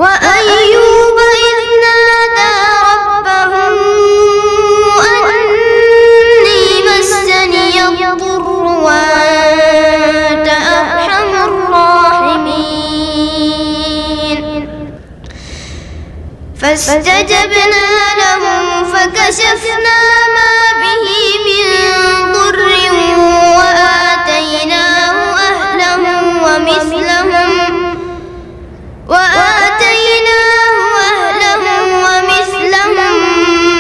وأيوب إذ نادى ربه أني مسني الضر وأنت أرحم الراحمين فاستجبنا له فكشفنا ما به من ضر وآتيناه أهله ومثلهم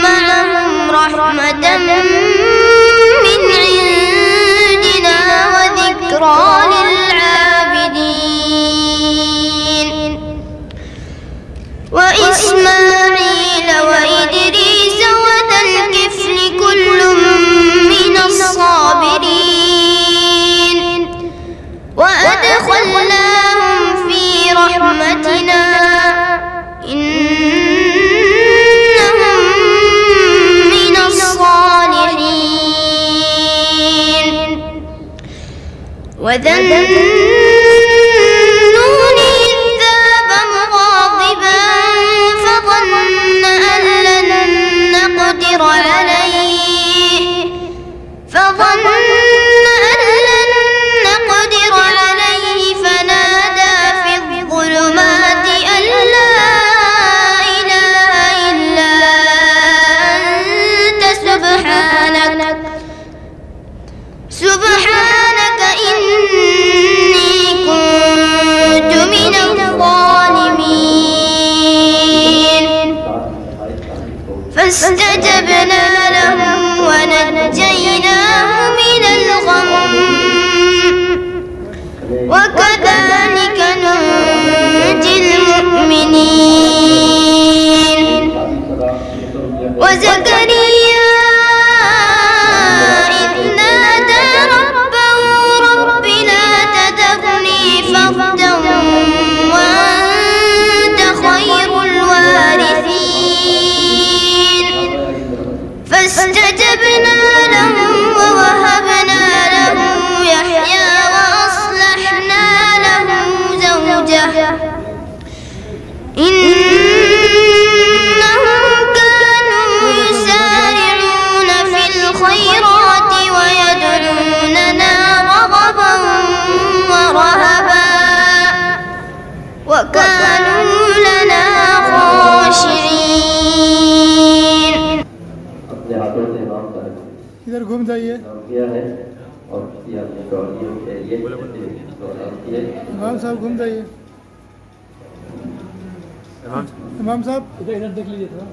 معهم رحمة من عندنا وذكرى للعابدين وإسماعيل وإدريس وذا الكفل كل من الصابرين وأدخلناهم في رحمتنا إنهم من الصالحين وذا النون إذ ذهب مغاضبا فظن أن لن نقدر عليه فنادى في الظلمات أن لا إله إلا أنت سبحانك إني كنت من الظالمين فاستجبنا له ونجيناه من الغم وكذلك ننجي المؤمنين وزكريا إذ نادى ربه رب لا تذرني فردا وأنت خير الوارثين فاستجبنا له ووهبنا له يحيى وأصلحنا له زوجه إنهم كانوا يسارعون في الخيرات ويدعوننا رغبا ورهبا وكانوا لنا خاشعين. इधर घूम जाइए। इमाम साहब घूम जाइए। इमाम साहब इधर देख लीजिए थोड़ा।